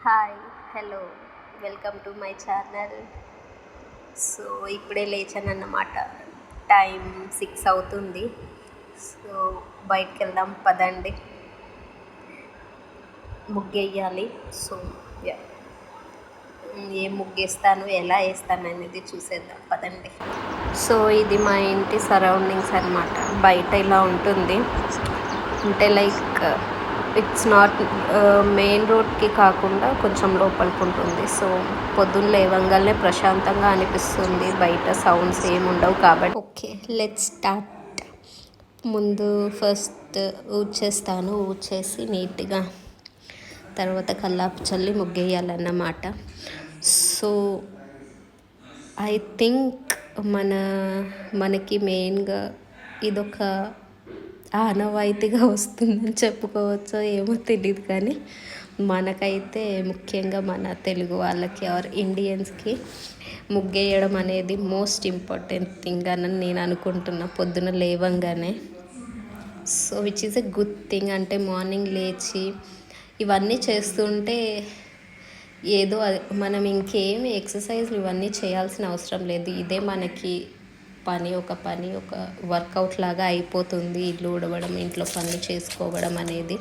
Hi, hello, welcome to my channel. So ఇప్పుడే లేచానన్నమాట. Time 6 అవుతుంది. So బయటికి వెళ్దాం పదండి, ముగ్గేయాలి. సో యా, ఏం ముగ్గేస్తాను, ఎలా వేస్తాను అనేది చూసేద్దాం పదండి. సో ఇది మా ఇంటి సరౌండింగ్స్ అన్నమాట. బయట ఇలా ఉంటుంది, అంటే లైక్ ఇట్స్ నాట్ మెయిన్ రోడ్కి కాకుండా కొంచెం లోపలికి ఉంటుంది. సో పొద్దున్న లేవంగానే ప్రశాంతంగా అనిపిస్తుంది, బయట సౌండ్స్ ఏముండవు కాబట్టి. Okay, let's start. ముందు ఫస్ట్ ఊడ్చేస్తాను, ఊడ్చేసి నీట్గా తర్వాత కల్లాపు చల్లి ముగ్గేయాలన్నమాట. సో ఐ థింక్ మనకి మెయిన్గా ఇదొక ఆనవాయితీగా వస్తుందని చెప్పుకోవచ్చో ఏమో తెలియదు, కానీ మనకైతే ముఖ్యంగా మన తెలుగు వాళ్ళకి ఆర్ ఇండియన్స్కి ముగ్గేయడం అనేది మోస్ట్ ఇంపార్టెంట్ థింగ్ అని నేను అనుకుంటున్నా పొద్దున లేవంగానే. So which is a good thing. అంటే మార్నింగ్ లేచి ఇవన్నీ చేస్తుంటే ఏదో మనం ఇంకేమి ఎక్సర్సైజ్లు ఇవన్నీ చేయాల్సిన అవసరం లేదు. ఇదే మనకి ఒక వర్కౌట్ లాగా అయిపోతుంది. ఇల్లు ఊడవడం, ఇంట్లో పనులు చేసుకోవడం అనేది.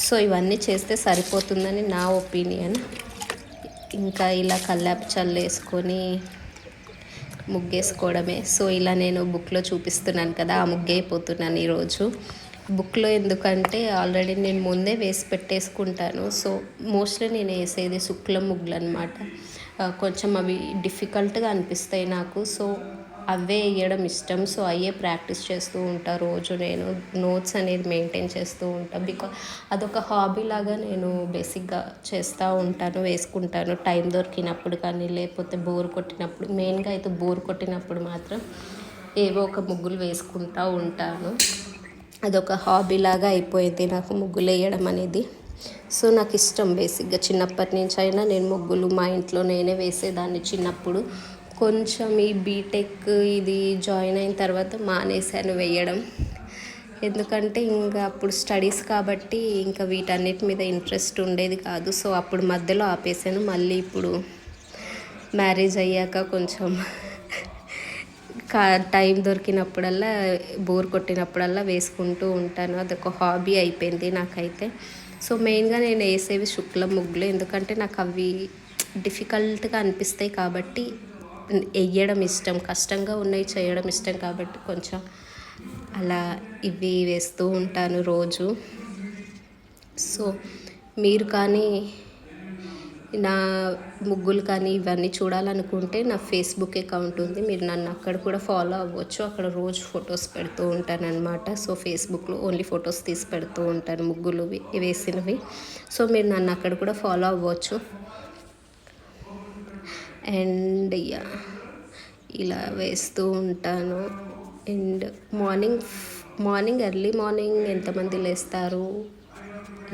సో ఇవన్నీ చేస్తే సరిపోతుందని నా ఒపీనియన్. ఇంకా ఇలా కల్లాపు చల్లేసుకొని ముగ్గేసుకోవడమే. సో ఇలా నేను బుక్లో చూపిస్తున్నాను కదా, ఆ ముగ్గైపోతున్నాను ఈరోజు. బుక్లో ఎందుకంటే ఆల్రెడీ నేను ముందే వేసి పెట్టేసుకుంటాను. సో మోస్ట్లీ నేను వేసేది శుక్ల ముగ్గులు అనమాట. కొంచెం అవి డిఫికల్ట్గా అనిపిస్తాయి నాకు. సో అవే వేయడం ఇష్టం. సో అయ్యే ప్రాక్టీస్ చేస్తూ ఉంటా రోజు. నేను నోట్స్ అనేది మెయింటైన్ చేస్తూ ఉంటాను. బికాజ్ అదొక హాబీ లాగా నేను బేసిక్గా చేస్తూ ఉంటాను, వేసుకుంటాను టైం దొరికినప్పుడు. కానీ లేకపోతే బోర్ కొట్టినప్పుడు, మెయిన్గా అయితే బోర్ కొట్టినప్పుడు మాత్రం ఏవో ఒక ముగ్గులు వేసుకుంటూ ఉంటాను. అదొక హాబీ లాగా అయిపోయింది నాకు ముగ్గులు వేయడం అనేది. సో నాకు ఇష్టం బేసిక్గా. చిన్నప్పటి నుంచి అయినా నేను ముగ్గులు మా ఇంట్లో నేనే వేసేదాన్ని చిన్నప్పుడు. కొంచెం ఈ బీటెక్ ఇది జాయిన్ అయిన తర్వాత మానేశాను వేయడం. ఎందుకంటే ఇంకా అప్పుడు స్టడీస్ కాబట్టి ఇంకా వీటన్నిటి మీద ఇంట్రెస్ట్ ఉండేది కాదు. సో అప్పుడు మధ్యలో ఆపేసాను. మళ్ళీ ఇప్పుడు మ్యారేజ్ అయ్యాక కొంచెం టైం దొరికినప్పుడల్లా, బోర్ కొట్టినప్పుడల్లా వేసుకుంటూ ఉంటాను. అదొక హాబీ అయిపోయింది నాకైతే. సో మెయిన్గా నేను వేసేవి శుక్ల ముగ్గులు. ఎందుకంటే నాకు అవి డిఫికల్ట్గా అనిపిస్తాయి కాబట్టి వేయడం ఇష్టం. కష్టంగా ఉన్నాయి చేయడం ఇష్టం కాబట్టి కొంచెం అలా ఇవి వేస్తూ ఉంటాను రోజు. సో మీరు కానీ నా ముగ్గులు కానీ ఇవన్నీ చూడాలనుకుంటే నా ఫేస్బుక్ అకౌంట్ ఉంది, మీరు నన్ను అక్కడ కూడా ఫాలో అవ్వచ్చు. అక్కడ రోజు ఫొటోస్ పెడుతూ ఉంటాను అనమాట. సో ఫేస్బుక్లో ఓన్లీ ఫొటోస్ తీసి పెడుతూ ఉంటాను ముగ్గులు వేసినవి. సో మీరు నన్ను అక్కడ కూడా ఫాలో అవ్వచ్చు. అండ్ ఇలా వేస్తూ ఉంటాను. అండ్ మార్నింగ్ ఎర్లీ మార్నింగ్ ఎంతమంది లేస్తారు,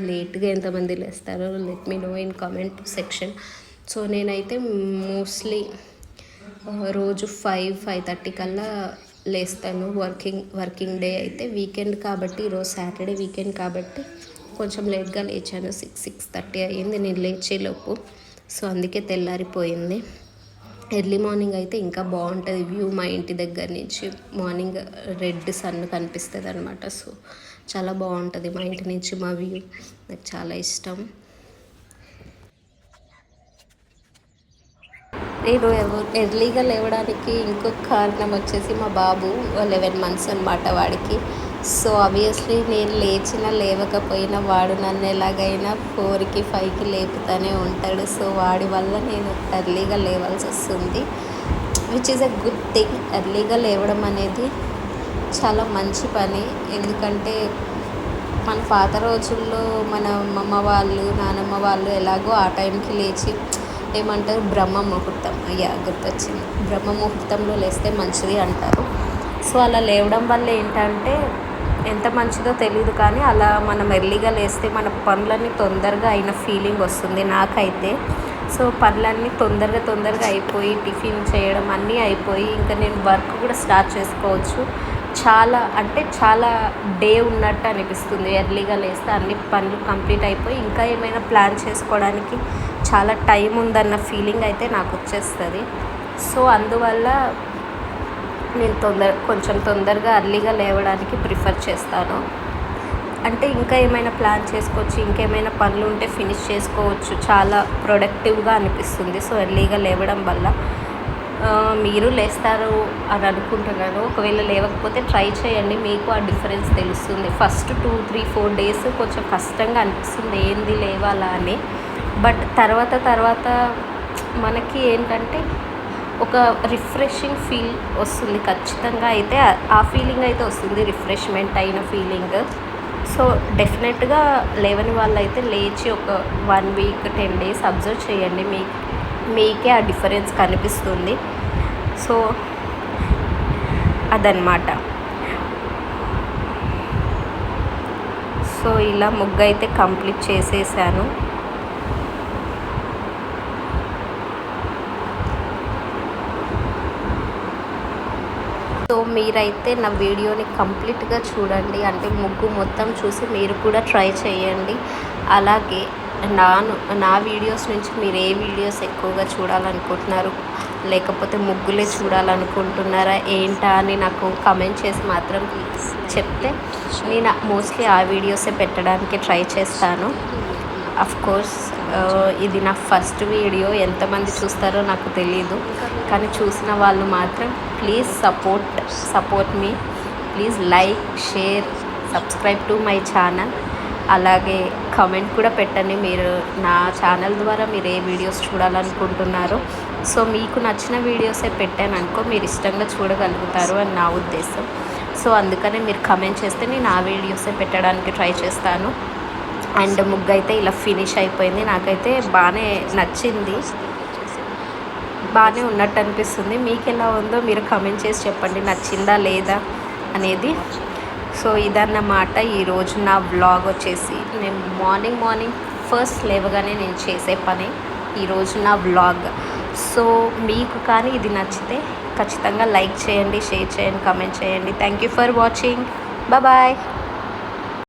లేట్గా ఎంతమంది లేస్తారో let me know in comment section. So నేనైతే మోస్ట్లీ రోజు 5:30 కల్లా లేస్తాను. వర్కింగ్ డే అయితే. వీకెండ్ కాబట్టి ఈరోజు సాటర్డే వీకెండ్ కాబట్టి కొంచెం లేట్గా లేచాను. 6:30 అయ్యింది నేను లేచేలోపు. సో అందుకే తెల్లారిపోయింది. ఎర్లీ మార్నింగ్ అయితే ఇంకా బాగుంటుంది వ్యూ. మా ఇంటి దగ్గర నుంచి మార్నింగ్ రెడ్ సన్ కనిపిస్తుంది అనమాట. సో చాలా బాగుంటుంది మా ఇంటి నుంచి మా వ్యూ. నాకు చాలా ఇష్టం. నేను ఎర్లీగా లేవడానికి ఇంకొక కారణం వచ్చేసి మా బాబు 11 months అనమాట వాడికి. సో ఆబ్వియస్లీ నేను లేవకపోయినా వాడు నన్ను ఎలాగైనా 4కి 5కి లేపుతూనే ఉంటాడు. సో వాడి వల్ల నేను ఎర్లీగా లేవాల్సి వస్తుంది, which is a good thing. ఎర్లీగా లేవడం అనేది చాలా మంచి పని. ఎందుకంటే మన పాత రోజుల్లో మన అమ్మమ్మ వాళ్ళు, నానమ్మ వాళ్ళు ఎలాగో ఆ టైంకి లేచి ఏమంటారు, బ్రహ్మ ముహూర్తం, గుర్తొచ్చింది, బ్రహ్మ ముహూర్తంలో లేస్తే మంచిది అంటారు. సో అలా లేవడం వల్ల ఏంటంటే ఎంత మంచిదో తెలియదు, కానీ అలా మనం ఎర్లీగా లేస్తే మన పనులన్నీ తొందరగా అయిన ఫీలింగ్ వస్తుంది నాకైతే. సో పనులన్నీ తొందరగా అయిపోయి టిఫిన్ చేయడం అన్నీ అయిపోయి ఇంకా నేను వర్క్ కూడా స్టార్ట్ చేసుకోవచ్చు. చాలా డే ఉన్నట్టు అనిపిస్తుంది. ఎర్లీగా లేస్తే అన్ని పనులు కంప్లీట్ అయిపోయి ఇంకా ఏమైనా ప్లాన్ చేసుకోవడానికి చాలా టైం ఉందన్న ఫీలింగ్ అయితే నాకు వచ్చేస్తుంది. సో అందువల్ల నేను కొంచెం తొందరగా ఎర్లీగా లేవడానికి ప్రిఫర్ చేస్తాను. అంటే ఇంకా ఏమైనా ప్లాన్ చేసుకోవచ్చు, ఇంకేమైనా పనులు ఉంటే ఫినిష్ చేసుకోవచ్చు, చాలా ప్రొడక్టివ్గా అనిపిస్తుంది. సో ఎర్లీగా లేవడం వల్ల మీరు లేస్తారు అని అనుకుంటున్నాను. ఒకవేళ లేవకపోతే ట్రై చేయండి, మీకు ఆ డిఫరెన్స్ తెలుస్తుంది. ఫస్ట్ 2-3-4 డేస్ కొంచెం కష్టంగా అనిపిస్తుంది, ఏంది లేవాలా అని. బట్ తర్వాత మనకి ఏంటంటే ఒక రిఫ్రెషింగ్ ఫీల్ వస్తుంది ఖచ్చితంగా. అయితే ఆ ఫీలింగ్ అయితే వస్తుంది, రిఫ్రెష్మెంట్ అయిన ఫీలింగ్. సో డెఫినెట్గా లేవని వాళ్ళైతే లేచి ఒక 1 వీక్ 10 డేస్ అబ్జర్వ్ చేయండి, మీకే ఆ డిఫరెన్స్ కనిపిస్తుంది. సో అదనమాట. సో ఇలా ముగ్గు అయితే కంప్లీట్ చేసేసాను. సో మీరైతే నా వీడియోని కంప్లీట్గా చూడండి, అంటే ముగ్గు మొత్తం చూసి మీరు కూడా ట్రై చేయండి. అలాగే నా వీడియోస్ నుంచి మీరు ఏ వీడియోస్ ఎక్కువగా చూడాలనుకుంటున్నారు, లేకపోతే ముగ్గులే చూడాలనుకుంటున్నారా ఏంటా అని నాకు కమెంట్ చేసి మాత్రం చెప్తే నేను మోస్ట్లీ ఆ వీడియోసే పెట్టడానికి ట్రై చేస్తాను. కోర్స్ ఇది నా ఫస్ట్ వీడియో, ఎంతమంది చూస్తారో నాకు తెలీదు, కానీ చూసిన వాళ్ళు మాత్రం please support me. Please like, share, subscribe to my channel. అలాగే కమెంట్ కూడా పెట్టండి, మీరు నా ఛానల్ ద్వారా మీరు ఏ వీడియోస్ చూడాలనుకుంటున్నారో. సో మీకు నచ్చిన వీడియోసే పెట్టాను అనుకో, మీరు ఇష్టంగా చూడగలుగుతారు అని నా ఉద్దేశం. సో అందుకనే మీరు కమెంట్ చేస్తే నేను ఆ వీడియోసే పెట్టడానికి ట్రై చేస్తాను. అండ్ ముగ్గు అయితే ఇలా ఫినిష్ అయిపోయింది. నాకైతే బాగానే నచ్చింది, బాగానే ఉన్నట్టు అనిపిస్తుంది. మీకు ఎలా ఉందో మీరు కమెంట్ చేసి చెప్పండి, నచ్చిందా లేదా అనేది. సో ఇదన్నమాట ఈరోజు నా వ్లాగ్ వచ్చేసి. నేను మార్నింగ్ ఫస్ట్ లేవగానే నేను చేసే పని ఈరోజు నా వ్లాగ్. సో మీకు కానీ ఇది నచ్చితే ఖచ్చితంగా లైక్ చేయండి, షేర్ చేయండి, కమెంట్ చేయండి. Thank you for watching. Bye.